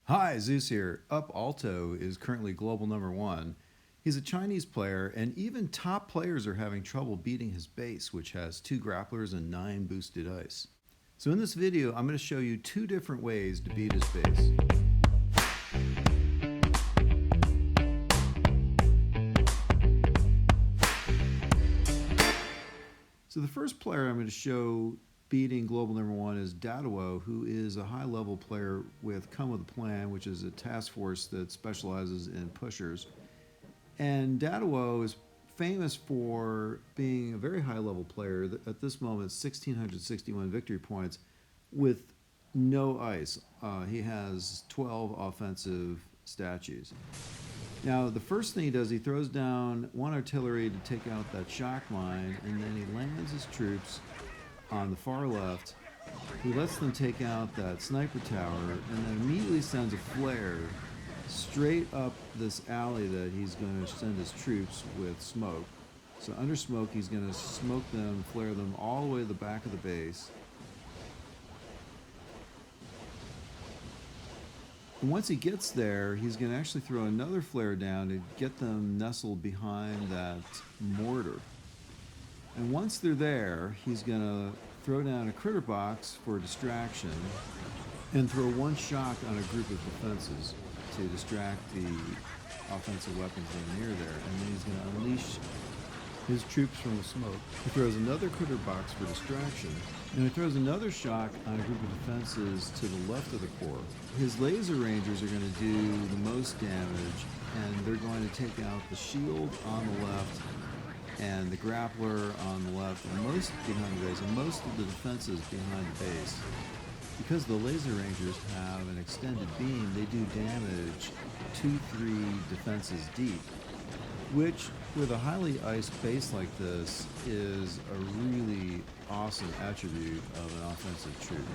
Hi, Zeus here. UP-ALTO is currently global #1. He's a Chinese player, and even top players are having trouble beating his base, which has 2 grapplers and 9 boosted ice. So in this video, I'm going to show you 2 different ways to beat his base. So the first player I'm going to show beating global #1 is Dadawo, who is a high-level player with Come Wiv A Plan, which is a task force that specializes in pushers. And Dadawo is famous for being a very high-level player. At this moment, 1,661 victory points with no ice. He has 12 offensive statues. Now, the first thing he does, he throws down 1 artillery to take out that shock mine, and then he lands his troops on the far left. He lets them take out that sniper tower, and then immediately sends a flare straight up this alley that he's going to send his troops with smoke. So under smoke, he's going to smoke them, flare them all the way to the back of the base. And once he gets there, he's going to actually throw another flare down to get them nestled behind that mortar. And once they're there, he's going to throw down a critter box for distraction and throw 1 shock on a group of defenses to distract the offensive weapons that are near there. And then he's going to unleash his troops from the smoke. He throws another critter box for distraction, and he throws another shock on a group of defenses to the left of the core. His laser rangers are going to do the most damage, and they're going to take out the shield on the left and the grappler on the left, and most behind the base, and most of the defenses behind the base. Because the laser rangers have an extended beam, they do damage 2-3 defenses deep, which with a highly iced base like this is a really awesome attribute of an offensive troop.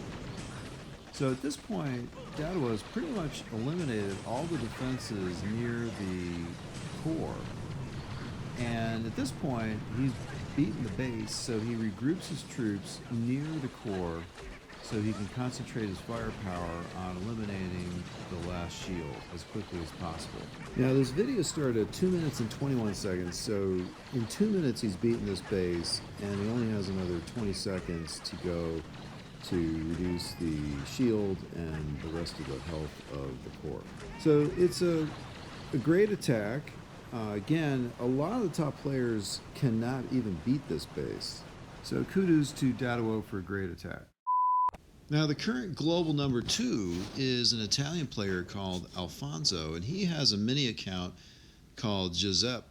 So at this point, Dadawo has pretty much eliminated all the defenses near the core. And at this point, he's beaten the base, so he regroups his troops near the core so he can concentrate his firepower on eliminating the last shield as quickly as possible. Now, this video started at 2 minutes and 21 seconds, so in 2 minutes he's beaten this base, and he only has another 20 seconds to go to reduce the shield and the rest of the health of the core. So it's a great attack. Again, a lot of the top players cannot even beat this base. So kudos to Dadawo for a great attack. Now, the current global #2 is an Italian player called Alfonso, and he has a mini account called CWAP.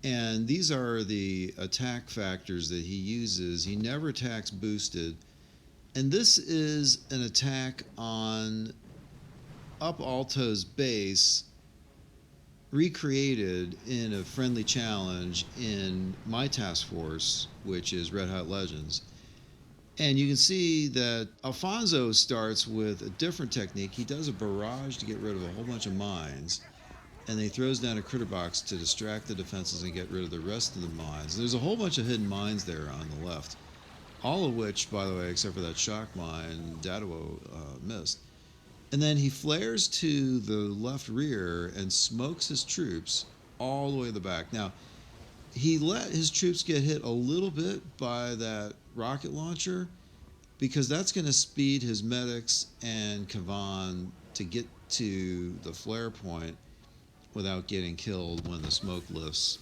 And these are the attack factors that he uses. He never attacks boosted. And this is an attack on UP-ALTO's base, recreated in a friendly challenge in my task force, which is Red Hot Legends. And you can see that Alfonso starts with a different technique. He does a barrage to get rid of a whole bunch of mines, and then he throws down a critter box to distract the defenses and get rid of the rest of the mines. There's a whole bunch of hidden mines there on the left, all of which, by the way, except for that shock mine, Dadawo missed. And then he flares to the left rear and smokes his troops all the way to the back. Now, he let his troops get hit a little bit by that rocket launcher because that's going to speed his medics and Kavan to get to the flare point without getting killed when the smoke lifts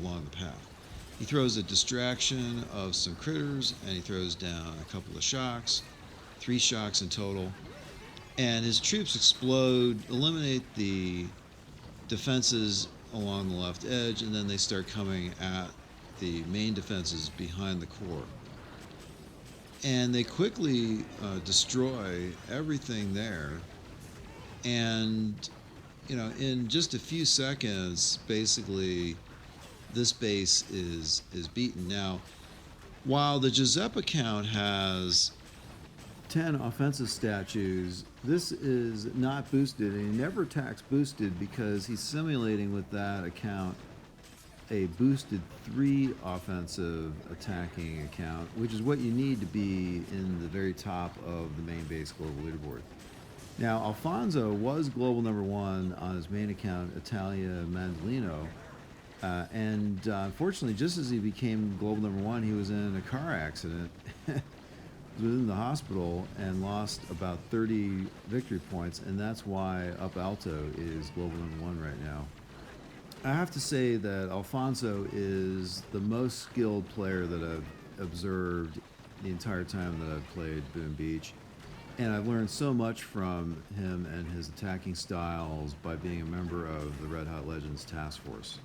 along the path. He throws a distraction of some critters, and he throws down a couple of shocks, 3 shocks in total. And his troops explode, eliminate the defenses along the left edge, and then they start coming at the main defenses behind the core. And they quickly destroy everything there. And, you know, in just a few seconds, basically, this base is beaten. Now, while the CWAP account has 10 offensive statues, this is not boosted, and he never attacks boosted because he's simulating with that account a boosted 3 offensive attacking account, which is what you need to be in the very top of the main base global leaderboard. Now, Alfonso was global #1 on his main account, Italia Mandolino, and unfortunately, just as he became global #1, he was in a car accident. Was in the hospital and lost about 30 victory points, and that's why UP-ALTO is global #1 right now. I have to say that Alfonso is the most skilled player that I've observed the entire time that I've played Boom Beach. And I've learned so much from him and his attacking styles by being a member of the Red Hot Legends task force.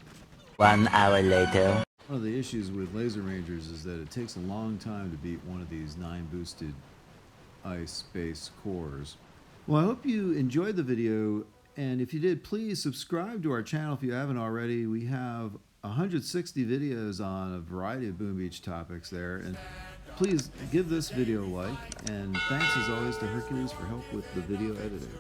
1 hour later. One of the issues with Laser Rangers is that it takes a long time to beat one of these 9 boosted ice base cores. Well, I hope you enjoyed the video, and if you did, please subscribe to our channel if you haven't already. We have 160 videos on a variety of Boom Beach topics there, and please give this video a like, and thanks as always to Hercules for help with the video editing.